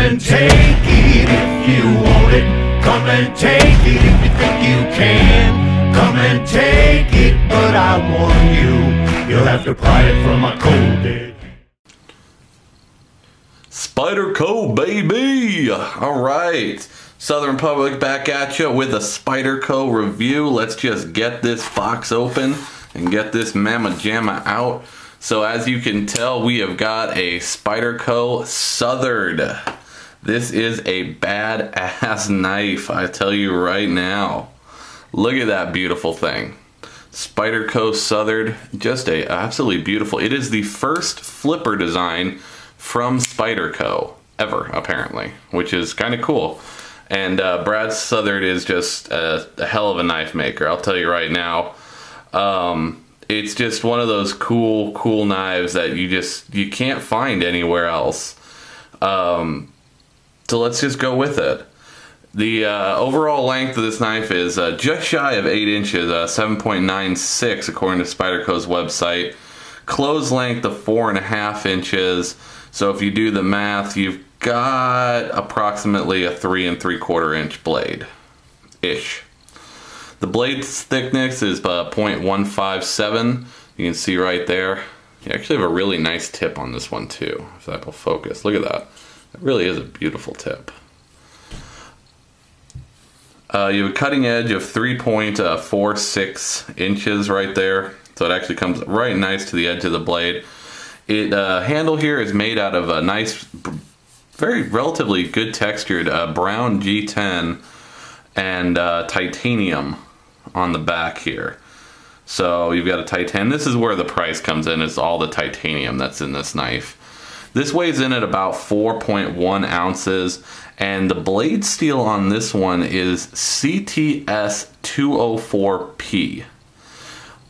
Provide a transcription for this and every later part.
and take it if you want it. Come and take it if you think you can. Come and take it, but I warn you, you'll have to pry it from a cold dead. Spyderco, baby! Alright, Southern Republic back at you with a Spyderco review. Let's just get this box open and get this mamma jamma out. So as you can tell, we have got a Spyderco Southard. This is a badass knife, I tell you right now. Look at that beautiful thing. Spyderco Southard, just a absolutely beautiful. It is the first flipper design from Spyderco ever, apparently, which is kind of cool. And Brad Southard is just a hell of a knife maker, I'll tell you right now. It's just one of those cool knives that you can't find anywhere else. So let's just go with it. The overall length of this knife is just shy of 8 inches, 7.96 according to Spyderco's website. Close length of 4.5 inches. So if you do the math, you've got approximately a 3 3/4 inch blade-ish. The blade's thickness is 0.157. You can see right there. You actually have a really nice tip on this one too, if that will focus. Look at that. It really is a beautiful tip. You have a cutting edge of 3.46 inches right there. So it actually comes right nice to the edge of the blade. It handle here is made out of a nice, very relatively good textured brown G10 and titanium on the back here. So you've got a titanium. This is where the price comes in. It's all the titanium that's in this knife. This weighs in at about 4.1 ounces, and the blade steel on this one is CTS 204P.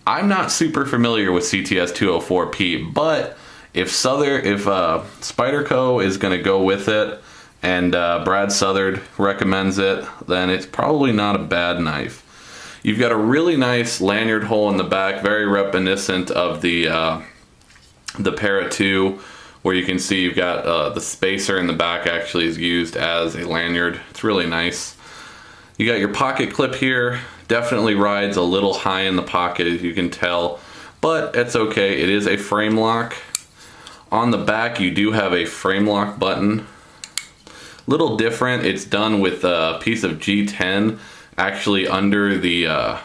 I'm not super familiar with CTS 204P, but if Spyderco is going to go with it and Brad Southard recommends it, then it's probably not a bad knife. You've got a really nice lanyard hole in the back, very reminiscent of the Para 2, where you can see you've got the spacer in the back actually is used as a lanyard. It's really nice. You got your pocket clip here. Definitely rides a little high in the pocket, as you can tell, but it's okay. It is a frame lock. On the back, you do have a frame lock button. Little different. It's done with a piece of G10 actually under the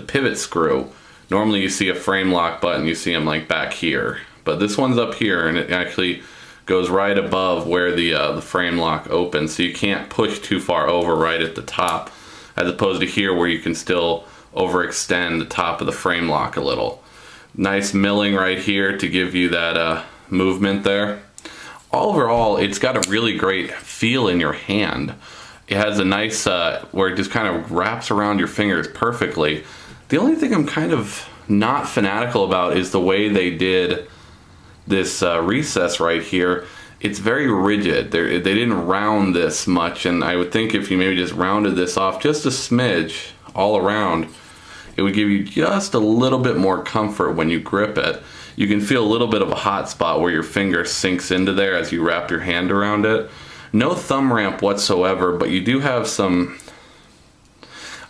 pivot screw. Normally, you see a frame lock button. You see them like back here, but this one's up here, and it actually goes right above where the frame lock opens, so you can't push too far over right at the top, as opposed to here where you can still overextend the top of the frame lock a little. Nice milling right here to give you that movement there. Overall, it's got a really great feel in your hand. It has a nice, where it just kind of wraps around your fingers perfectly. The only thing I'm kind of not fanatical about is the way they did this recess right here. It's very rigid. They didn't round this much, and I would think if you maybe just rounded this off just a smidge all around, it would give you just a little bit more comfort when you grip it. You can feel a little bit of a hot spot where your finger sinks into there as you wrap your hand around it. No thumb ramp whatsoever, but you do have some,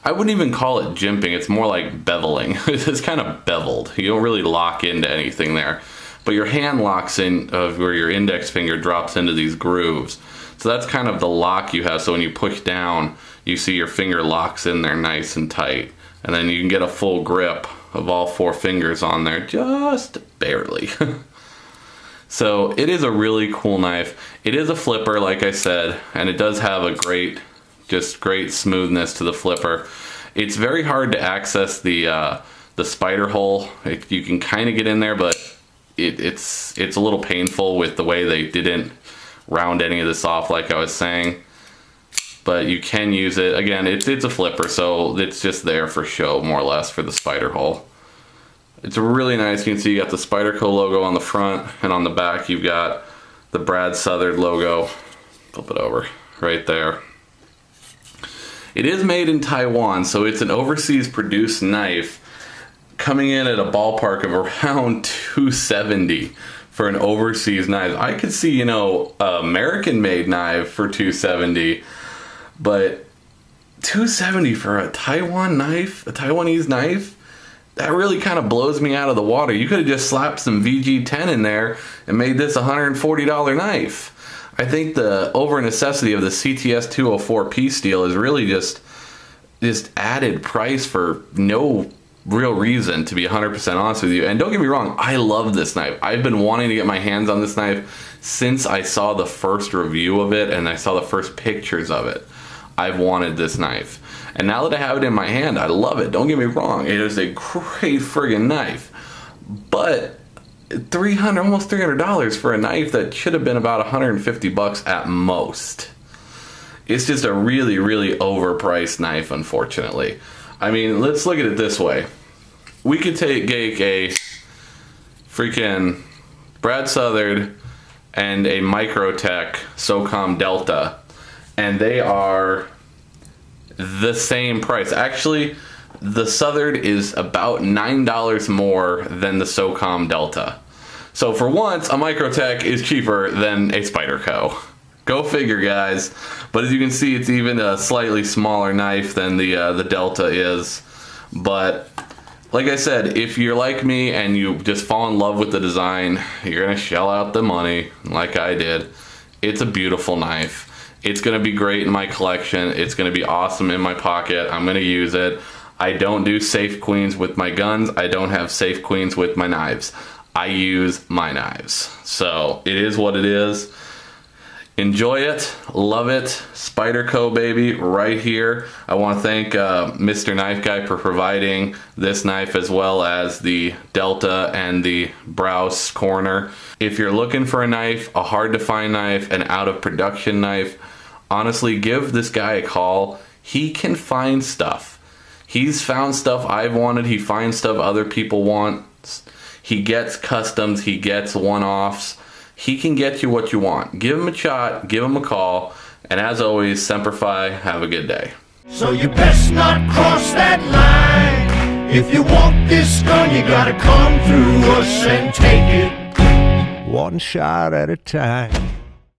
I wouldn't even call it jimping, it's more like beveling. It's kind of beveled. You don't really lock into anything there. But your hand locks in where your index finger drops into these grooves. So that's kind of the lock you have. So when you push down, you see your finger locks in there nice and tight. And then you can get a full grip of all 4 fingers on there, just barely. So it is a really cool knife. It is a flipper, like I said, and it does have a great smoothness to the flipper. It's very hard to access the spider hole. You can kind of get in there, but it's a little painful with the way they didn't round any of this off, like I was saying. But you can use it. Again, it's a flipper, so it's just there for show, more or less, for the spider hole. It's really nice. You can see you got the Spyderco logo on the front, and on the back you've got the Brad Southard logo. Flip it over right there. It is made in Taiwan, so it's an overseas produced knife, coming in at a ballpark of around $270 for an overseas knife. I could see, you know, American-made knife for $270, but $270 for a Taiwan knife, a Taiwanese knife, that really kind of blows me out of the water. You could have just slapped some VG10 in there and made this a $140 knife. I think the over necessity of the CTS 204P steel is really just added price for no real reason, to be 100% honest with you. And don't get me wrong, I love this knife. I've been wanting to get my hands on this knife since I saw the first review of it and I saw the first pictures of it. I've wanted this knife. And now that I have it in my hand, I love it. Don't get me wrong, it is a great friggin' knife. But almost $300 for a knife that should have been about 150 bucks at most. It's just a really, really overpriced knife, unfortunately. I mean, let's look at it this way. We could take a freaking Brad Southard and a Microtech SOCOM Delta, and they are the same price. Actually, the Southard is about $9 more than the SOCOM Delta. So for once, a Microtech is cheaper than a Spyderco. Go figure, guys. But as you can see, it's even a slightly smaller knife than the Delta is. But like I said, if you're like me and you just fall in love with the design, you're gonna shell out the money like I did. It's a beautiful knife. It's gonna be great in my collection. It's gonna be awesome in my pocket. I'm gonna use it. I don't do safe queens with my guns. I don't have safe queens with my knives. I use my knives. So it is what it is. Enjoy it, love it. Spyderco, baby, right here. I want to thank Mr. Knife Guy for providing this knife, as well as the Delta and the Browse Corner. If you're looking for a knife, a hard to find knife, an out of production knife, honestly, give this guy a call. He can find stuff. He's found stuff I've wanted. He finds stuff other people want. He gets customs, he gets one-offs. He can get you what you want. Give him a shot, give him a call, and as always, Semper Fi, have a good day. So you best not cross that line. If you want this gun, you gotta come through us and take it one shot at a time.